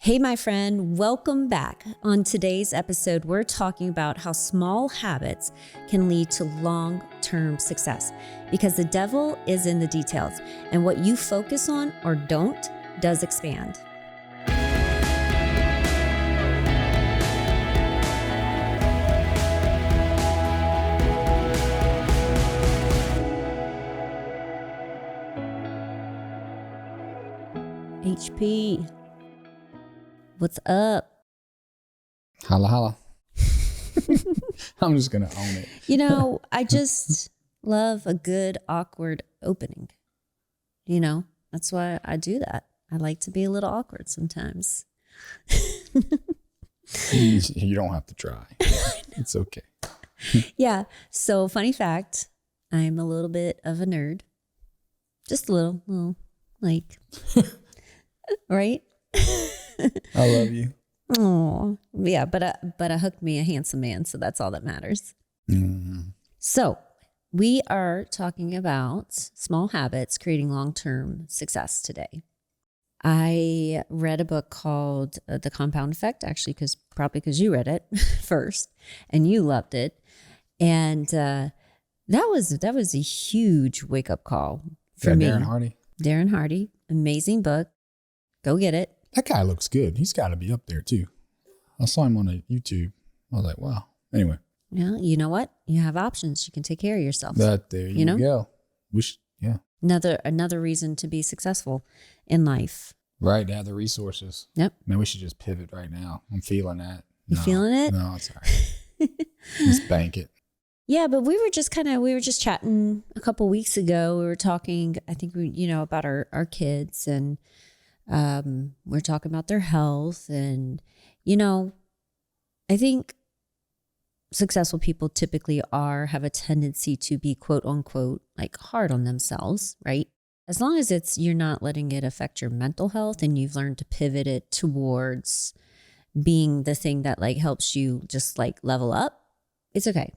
Hey, my friend, welcome back. On today's episode, we're talking about how small habits can lead to long-term success because the devil is in the details and what you focus on or don't does expand. HP. What's up? Holla, holla. I'm just going to own it. You know, I just love a good, awkward opening. You know, that's why I do that. I like to be a little awkward sometimes. You don't have to try. It's okay. Yeah. So, funny fact, I'm a little bit of a nerd. Just a little like, right? I love you. Oh, yeah, but I hooked me a handsome man, so that's all that matters. Mm-hmm. So we are talking about small habits creating long-term success today. I read a book called The Compound Effect, actually, because you read it first and you loved it, and that was a huge wake-up call for me. Darren Hardy, amazing book. Go get it. That guy looks good. He's got to be up there too. I saw him on YouTube. I was like, wow. Anyway. Yeah, you know what? You have options. You can take care of yourself. There you go. Yeah. Another reason to be successful in life. Right, to have the resources. Yep. Man, we should just pivot right now. I'm feeling that. You feeling it? No, it's all right. Let's bank it. Yeah, but we were just chatting a couple weeks ago. We were talking, I think about our kids, and we're talking about their health, and I think successful people typically have a tendency to be quote unquote like hard on themselves, right? As long as you're not letting it affect your mental health and you've learned to pivot it towards being the thing that like helps you just like level up, it's okay,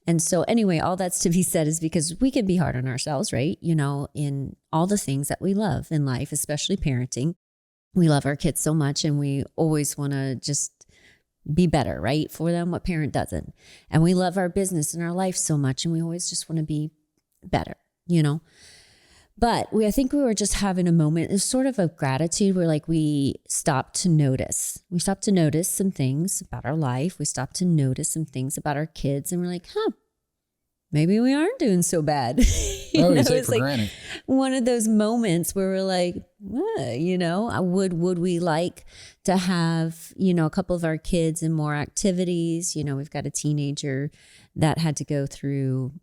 And so anyway, all that's to be said is because we can be hard on ourselves, right? In all the things that we love in life, especially parenting. We love our kids so much and we always want to just be better, right? For them, what parent doesn't? And we love our business and our life so much and we always just want to be better, But I think we were just having a moment of sort of gratitude where we stopped to notice. We stopped to notice some things about our life. We stopped to notice some things about our kids. And we're like, maybe we aren't doing so bad. You take for granted. One of those moments where we're like, would we like to have, a couple of our kids in more activities? We've got a teenager that had to go through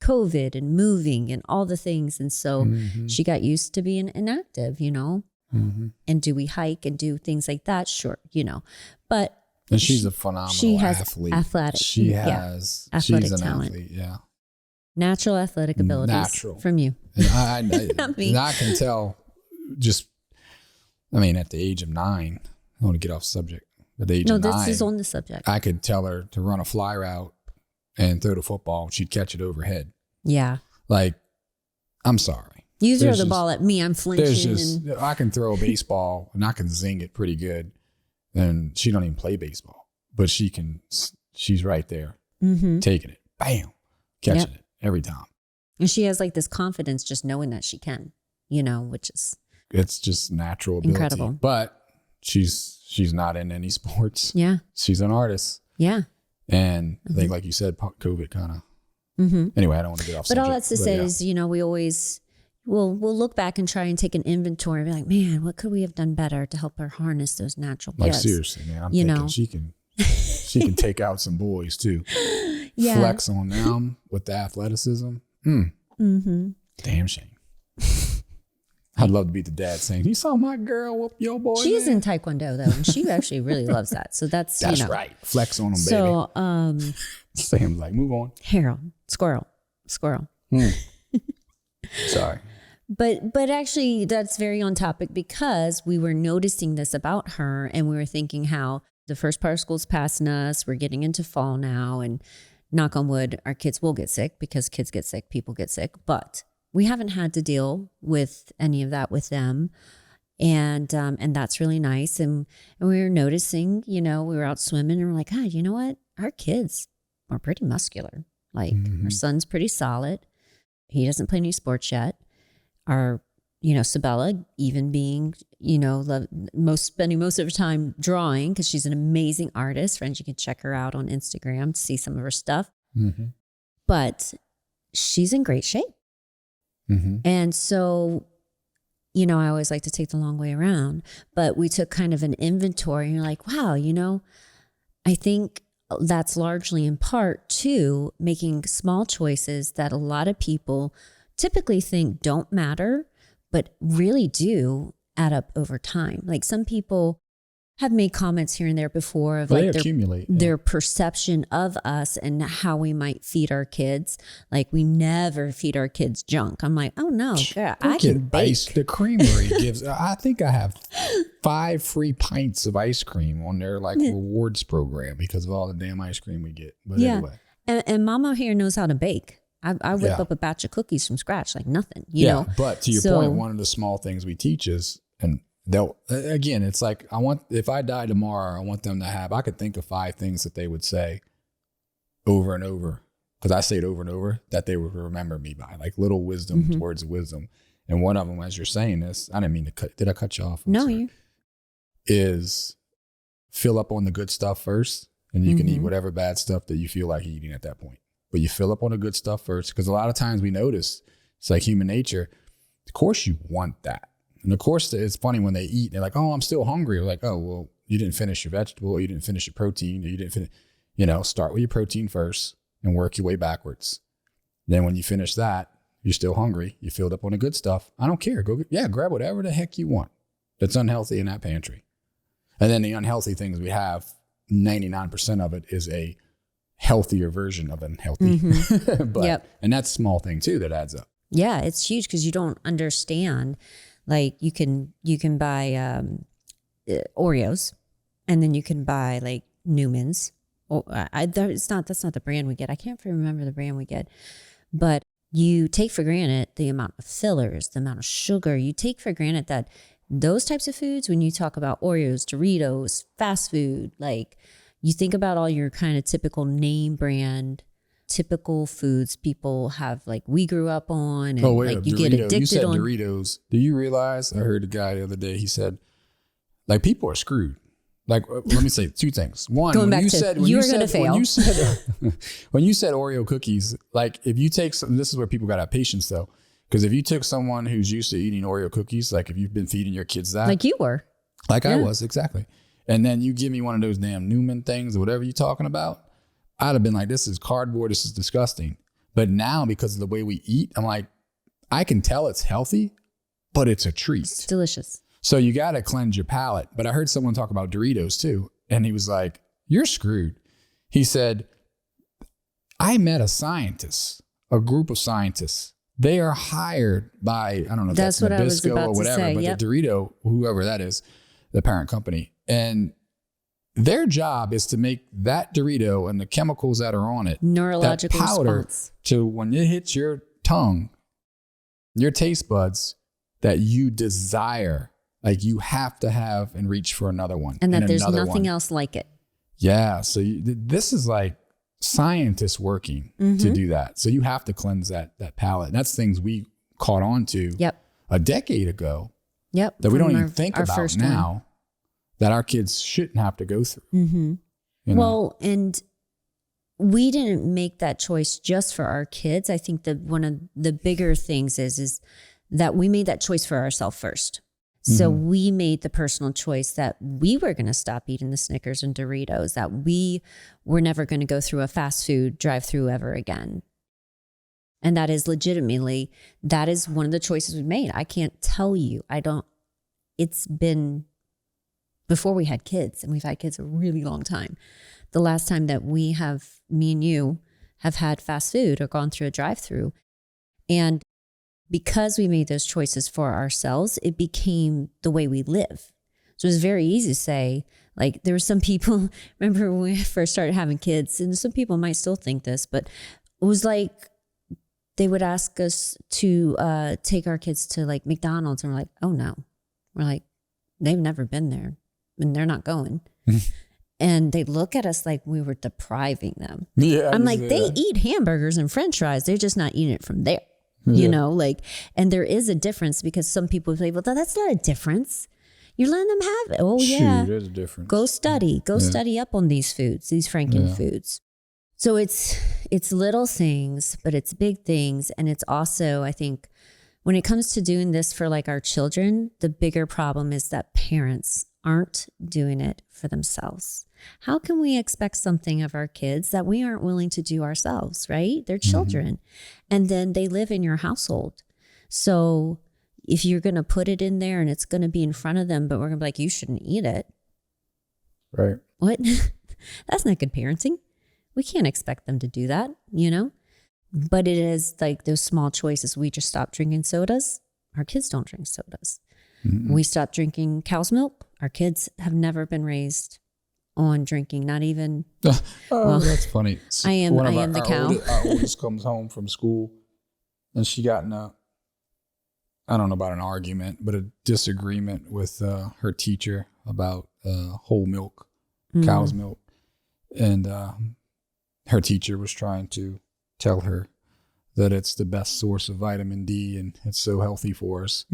COVID and moving and all the things. And so she got used to being inactive, Mm-hmm. And do we hike and do things like that? Sure, but. And she's a phenomenal athlete. She's an athlete, yeah. Natural athletic abilities from you. And I can tell at the age of 9, I want to get off subject. At the age of 9. No, this is on the subject. I could tell her to run a fly route and throw the football. She'd catch it overhead. Yeah. I'm sorry. You throw the ball at me, I'm flinching. I can throw a baseball and I can zing it pretty good. And she don't even play baseball, but she's right there taking it. Bam. Catching it every time. And she has this confidence just knowing that she can, which is. It's just natural ability. Incredible. But she's not in any sports. Yeah. She's an artist. Yeah. And I think, like you said, COVID kind of. Anyway, I don't want to get off subject. But all that's to say is, we always, we'll look back and try and take an inventory and be like, man, what could we have done better to help her harness those natural gifts? Seriously, man, I'm thinking she can take out some boys too. Yeah. Flex on them with the athleticism. Damn shame. I'd love to be the dad saying, "You saw my girl whoop your boy." She's in Taekwondo though, and she actually really loves that. So that's right. Flex on them, baby. So, Sam's like, move on. Harold, squirrel. Sorry. But actually, that's very on topic because we were noticing this about her, and we were thinking how the first part of school's passing us. We're getting into fall now, and knock on wood, our kids will get sick because kids get sick, people get sick, but we haven't had to deal with any of that with them. And that's really nice. And we were noticing, we were out swimming and we're like, God, you know what? Our kids are pretty muscular. Like our son's pretty solid. He doesn't play any sports yet. Our, Sabella, even being, spending most of her time drawing because she's an amazing artist. Friends, you can check her out on Instagram to see some of her stuff. Mm-hmm. But she's in great shape. Mm-hmm. And so, I always like to take the long way around, but we took kind of an inventory and you're like, wow, I think that's largely in part to making small choices that a lot of people typically think don't matter, but really do add up over time. Like some people have made comments here and there before of like their perception of us and how we might feed our kids. Like we never feed our kids junk. I'm like, oh no, girl, I can bake. Ice. The creamery gives, I think I have 5 free pints of ice cream on their like rewards program because of all the damn ice cream we get. But anyway. And Mama here knows how to bake. I whip up a batch of cookies from scratch, like nothing, you know? But to your point, one of the small things we teach is, and again, it's like, if I die tomorrow, I want them to I could think of 5 things that they would say over and over, because I say it over and over, that they would remember me by, like little wisdom, words of wisdom. And one of them, as you're saying this, I didn't mean to did I cut you off? No, is fill up on the good stuff first, and you can eat whatever bad stuff that you feel like eating at that point. But you fill up on the good stuff first, because a lot of times we notice, it's like human nature, of course you want that. And of course, it's funny when they eat, they're like, oh, I'm still hungry. Or like, oh, well, you didn't finish your vegetable, you didn't finish your protein, or you didn't finish, start with your protein first and work your way backwards. Then when you finish that, you're still hungry, you filled up on the good stuff. I don't care. Grab whatever the heck you want that's unhealthy in that pantry. And then the unhealthy things we have, 99% of it is a healthier version of unhealthy. And that's a small thing too that adds up. Yeah, it's huge because you don't understand. Like you can buy Oreos, and then you can buy like Newman's. That's not the brand we get. I can't remember the brand we get, but you take for granted the amount of fillers, the amount of sugar. You take for granted that those types of foods, when you talk about Oreos, Doritos, fast food, like you think about all your kind of typical name brand, typical foods people have, like we grew up on, and like you get addicted. You said Doritos. Do you realize? I heard a guy the other day. He said, like people are screwed. Like let me say 2 things. One, when you said Oreo cookies, like if you take some, this is where people got to have patience though, because if you took someone who's used to eating Oreo cookies, like if you've been feeding your kids that, like you were, like I was exactly, and then you give me one of those damn Newman things or whatever you're talking about, I'd have been like, this is cardboard. This is disgusting. But now, because of the way we eat, I'm like, I can tell it's healthy, but it's a treat. It's delicious. So you got to cleanse your palate. But I heard someone talk about Doritos too. And he was like, you're screwed. He said, I met a group of scientists. They are hired by, I don't know if that's Nabisco or whatever, but the Dorito, whoever that is, the parent company. And their job is to make that Dorito and the chemicals that are on it, neurological that powder, response, to when it hits your tongue, your taste buds, that you desire, like you have to have and reach for another one. And that there's nothing else like it. Yeah. So this is like scientists working to do that. So you have to cleanse that palate. And that's things we caught on to a decade ago that we don't even think about now. That our kids shouldn't have to go through. Well, and we didn't make that choice just for our kids. I think that one of the bigger things is that we made that choice for ourselves first. So we made the personal choice that we were going to stop eating the Snickers and Doritos, that we were never going to go through a fast food drive-through ever again. And that is legitimately, that is one of the choices we made. I can't tell you. It's been before we had kids, and we've had kids a really long time. The last time that me and you have had fast food or gone through a drive-through. And because we made those choices for ourselves, it became the way we live. So it was very easy to say, like there were some people, remember when we first started having kids, and some people might still think this, but it was like they would ask us to take our kids to like McDonald's, and we're like, oh no. We're like, they've never been there and they're not going. And they look at us like we were depriving them. Yeah, I'm like, they eat hamburgers and French fries. They're just not eating it from there, you know, like, and there is a difference because some people say, well, that's not a difference. You're letting them have it. Oh, yeah. There's a difference. Go study. Go study up on these foods, these Franken foods. So it's little things, but it's big things. And it's also, I think, when it comes to doing this for like our children, the bigger problem is that parents aren't doing it for themselves. How can we expect something of our kids that we aren't willing to do ourselves, right? They're children. And then they live in your household. So if you're going to put it in there and it's going to be in front of them, but we're going to be like, you shouldn't eat it. Right. What? That's not good parenting. We can't expect them to do that, you know? But it is like those small choices. We just stopped drinking sodas. Our kids don't drink sodas. We stopped drinking cow's milk. Our kids have never been raised on drinking, not even. Well, that's funny. I am the cow. Our oldest comes home from school and she got in I don't know about an argument, but a disagreement with her teacher about whole milk, cow's milk. And her teacher was trying to tell her that it's the best source of vitamin D and it's so healthy for us.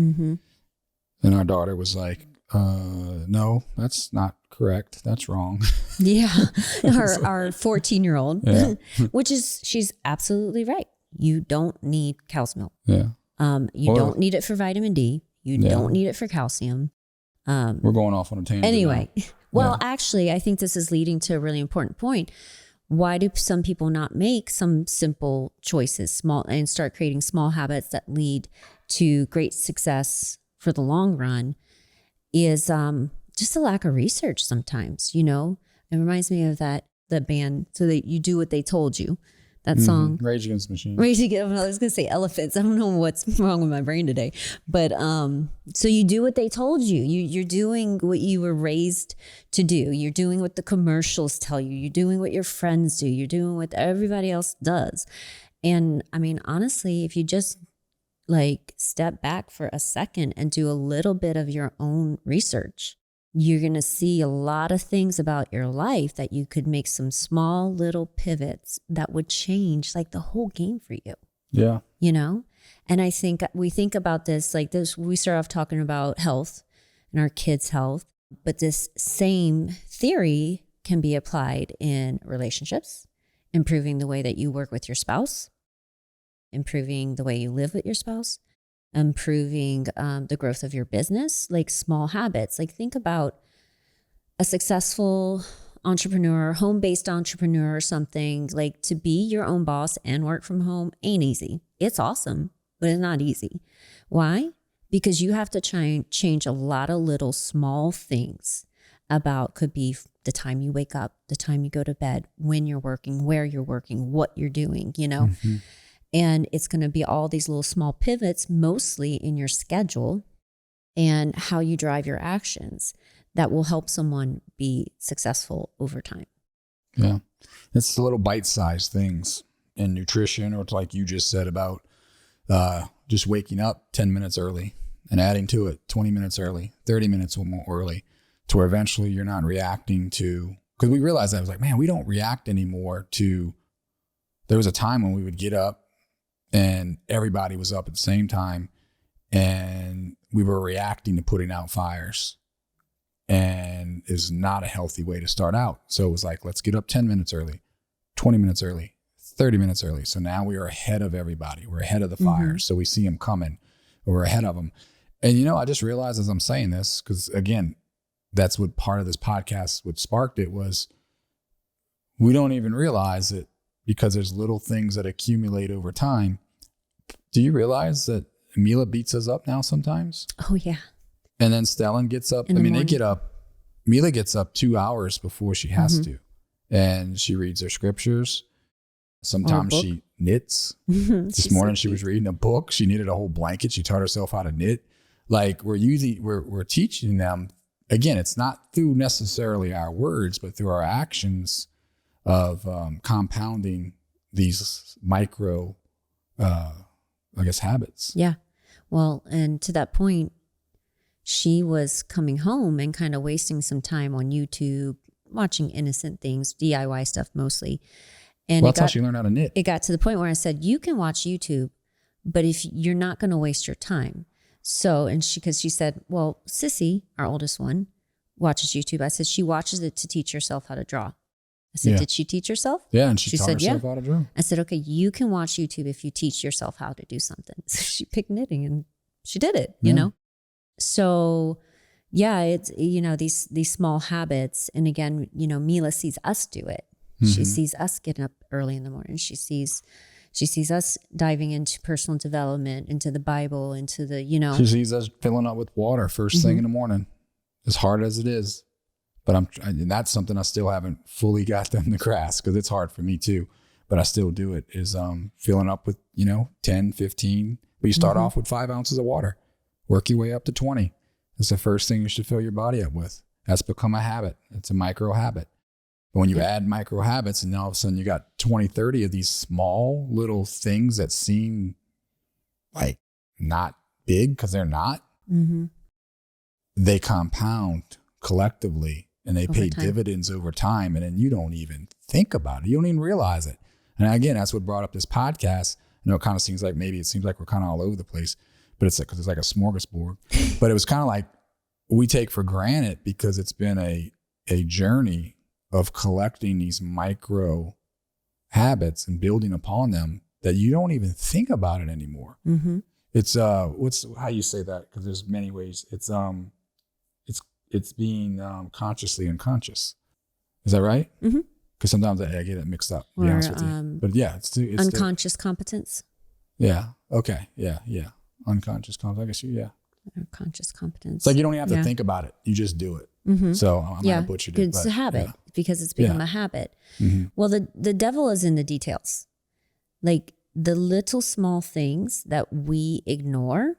And our daughter was like, no, that's not correct. That's wrong. Yeah. Our 14-year-old, which is, she's absolutely right. You don't need cow's milk. Yeah. You don't need it for vitamin D. You don't need it for calcium. We're going off on a tangent. Anyway, well, actually, I think this is leading to a really important point. Why do some people not make some simple choices, and start creating small habits that lead to great success for the long run? Is just a lack of research sometimes, you know? It reminds me of the band, So That You Do What They Told You. That song. Rage Against the Machine. I was going to say elephants. I don't know what's wrong with my brain today. But so you do what they told you. You're doing what you were raised to do. You're doing what the commercials tell you. You're doing what your friends do. You're doing what everybody else does. And I mean, honestly, if you just like step back for a second and do a little bit of your own research, you're going to see a lot of things about your life that you could make some small little pivots that would change like the whole game for you. Yeah. You know? And I think we think about this like this, we start off talking about health and our kids' health, but this same theory can be applied in relationships, improving the way that you work with your spouse, improving the way you live with your spouse, improving the growth of your business, like small habits. Like think about a successful entrepreneur, home-based entrepreneur or something. Like to be your own boss and work from home ain't easy. It's awesome, but it's not easy. Why? Because you have to change a lot of little small things about, could be the time you wake up, the time you go to bed, when you're working, where you're working, what you're doing, you know? And it's going to be all these little small pivots, mostly in your schedule and how you drive your actions, that will help someone be successful over time. Yeah. It's the little bite-sized things in nutrition, or it's like you just said about just waking up 10 minutes early and adding to it 20 minutes early, 30 minutes or more early, to where eventually you're not reacting to, because we realized that I was like, man, we don't react anymore to, there was a time when we would get up and everybody was up at the same time and we were reacting to putting out fires, and is not a healthy way to start out. So it was like, let's get up 10 minutes early, 20 minutes early, 30 minutes early. So now we are ahead of everybody. We're ahead of the fires. So we see them coming, or we're ahead of them. And, you know, I just realized as I'm saying this, because again, that's what part of this podcast, what sparked it, was we don't even realize it because there's little things that accumulate over time. Do you realize that Mila beats us up now sometimes? Oh, yeah. And then Stellan gets up. They get up. Mila gets up 2 hours before she has to. And she reads her scriptures. Sometimes she knits. This morning she was reading a book. She knitted a whole blanket. She taught herself how to knit. Like we're teaching them. Again, it's not through necessarily our words, but through our actions of compounding these micro, habits. Yeah. Well, and to that point, she was coming home and kind of wasting some time on YouTube, watching innocent things, DIY stuff mostly. And that's how she learned how to knit. It got to the point where I said, you can watch YouTube, but if you're not going to waste your time. So, because she said, well, Sissy, our oldest one, watches YouTube. I said, she watches it to teach herself how to draw. I said, did she teach herself? Yeah, and she taught herself how to draw. I said, okay, you can watch YouTube if you teach yourself how to do something. So she picked knitting and she did it, you know? So yeah, it's, these small habits. And again, Mila sees us do it. She sees us getting up early in the morning. She sees us diving into personal development, into the Bible, into the, She sees us filling up with water first thing in the morning, as hard as it is. But and that's something I still haven't fully got them to grasp, because it's hard for me too. But I still do it, is filling up with, 10, 15. But you start off with 5 ounces of water, work your way up to 20. That's the first thing you should fill your body up with. That's become a habit. It's a micro habit. But when you add micro habits, and all of a sudden you got 20, 30 of these small little things that seem like not big, because they're not, they compound collectively. And they pay dividends over time, and then you don't even think about it. You don't even realize it. And again, that's what brought up this podcast. I know it kind of seems like we're kind of all over the place, but it's because it's like a smorgasbord. But it was kind of like we take for granted, because it's been a journey of collecting these micro habits and building upon them, that you don't even think about it anymore. It's how you say that? Because there's many ways. It's being consciously unconscious. Is that right? Because sometimes I get it mixed up, to be honest with you. But yeah, it's unconscious competence. Yeah. Okay. Yeah. Unconscious competence. I guess Unconscious competence. It's like you don't even have to think about it. You just do it. So I might have butchered it. It's a habit, because it's become a habit. Well, the devil is in the details. Like the little small things that we ignore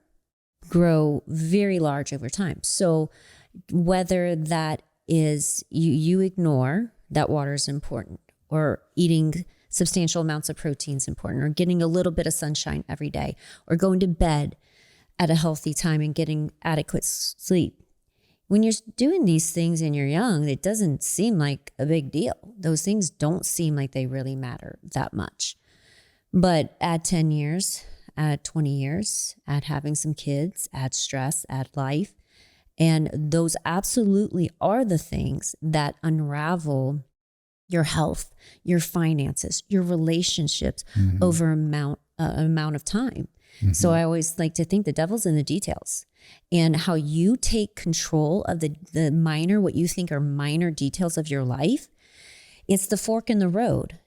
grow very large over time. So whether that is you ignore that water is important, or eating substantial amounts of protein is important, or getting a little bit of sunshine every day, or going to bed at a healthy time and getting adequate sleep. When you're doing these things and you're young, it doesn't seem like a big deal. Those things don't seem like they really matter that much. But add 10 years, add 20 years, add having some kids, add stress, add life. And those absolutely are the things that unravel your health, your finances, your relationships over amount of time. So I always like to think the devil's in the details, and how you take control of the minor, what you think are minor details of your life. It's the fork in the road.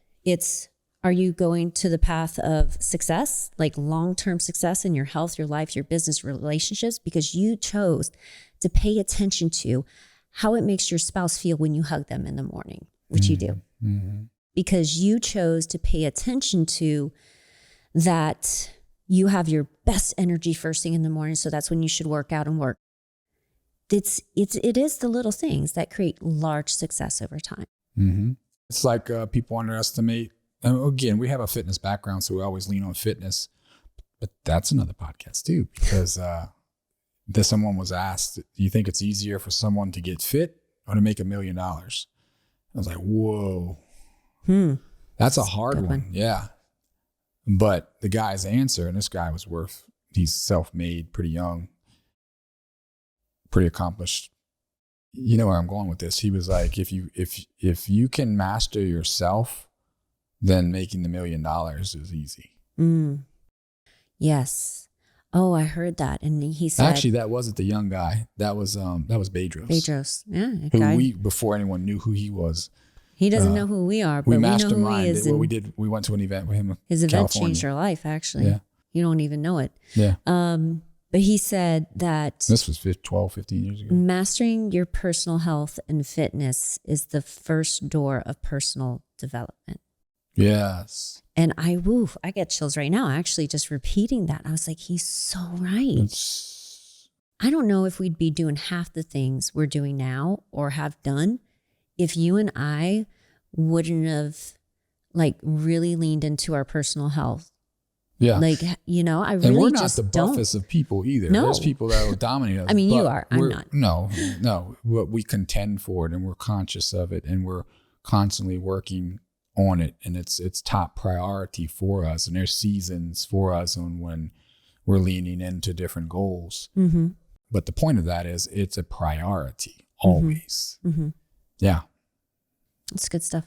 Are you going to the path of success, like long-term success in your health, your life, your business, relationships, because you chose to pay attention to how it makes your spouse feel when you hug them in the morning, which you do, because you chose to pay attention to that. You have your best energy first thing in the morning, so that's when you should work out and work. It is the little things that create large success over time. It's like people underestimate. Again, we have a fitness background, so we always lean on fitness. But that's another podcast too, because someone was asked, do you think it's easier for someone to get fit or to make $1 million? I was like, whoa, that's a hard one. Yeah. But the guy's answer, and this guy he's self-made, pretty young, pretty accomplished. You know where I'm going with this. He was like, if you can master yourself, then making the $1 million is easy. Yes. Oh, I heard that. And he said, actually, that wasn't the young guy. That was Bedros. Bedros. Yeah. Before anyone knew who he was. He doesn't know who we are, but we know who he is. We went to an event with him. His event changed our life, actually. Yeah. You don't even know it. Yeah. But he said that this was 12, 15 years ago. Mastering your personal health and fitness is the first door of personal development. Yes. And I get chills right now, actually, just repeating that. I was like, he's so right. I don't know if we'd be doing half the things we're doing now or have done if you and I wouldn't have really leaned into our personal health Yeah. Like, you know, I really and we're not just the buffest of people either. No. There's people that will dominate us. I mean, but you are. I'm not. No. What we contend for it, and we're conscious of it, and we're constantly working on it, and it's top priority for us. And there's seasons for us on when we're leaning into different goals. Mm-hmm. But the point of that is it's a priority always. Mm-hmm. Yeah. It's good stuff.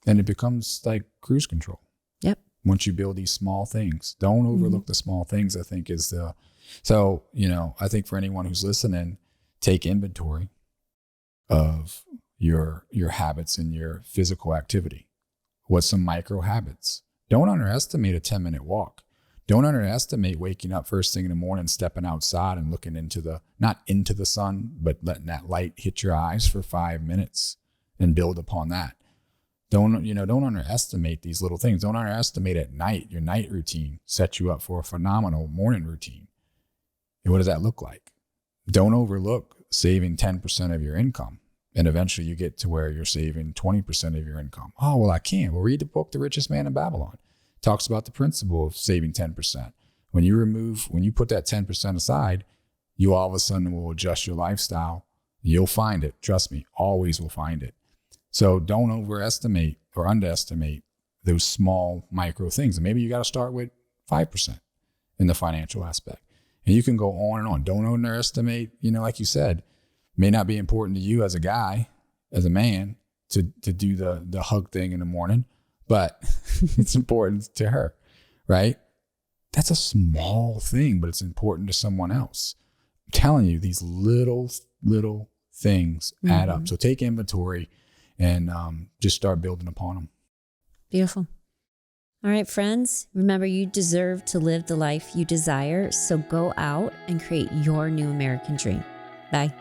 And it becomes like cruise control. Yep. Once you build these small things, don't overlook the small things, I think so, you know, I think for anyone who's listening, take inventory of your habits and your physical activity. What's some micro habits? Don't underestimate a 10-minute walk. Don't underestimate waking up first thing in the morning, stepping outside and looking not into the sun, but letting that light hit your eyes for 5 minutes and build upon that. Don't underestimate these little things. Don't underestimate at night. Your night routine sets you up for a phenomenal morning routine. And what does that look like? Don't overlook saving 10% of your income. And eventually you get to where you're saving 20% of your income. Oh, well, I can't. Well, read the book, The Richest Man in Babylon. It talks about the principle of saving 10%. When you put that 10% aside, you all of a sudden will adjust your lifestyle. You'll find it. Trust me, always will find it. So don't overestimate or underestimate those small micro things. And maybe you got to start with 5% in the financial aspect. And you can go on and on. Don't underestimate, like you said, may not be important to you as a guy, as a man, to do the hug thing in the morning, but it's important to her, right? That's a small thing, but it's important to someone else. I'm telling you, these little things add up. So take inventory and just start building upon them. Beautiful. All right, friends, remember you deserve to live the life you desire. So go out and create your new American dream. Bye.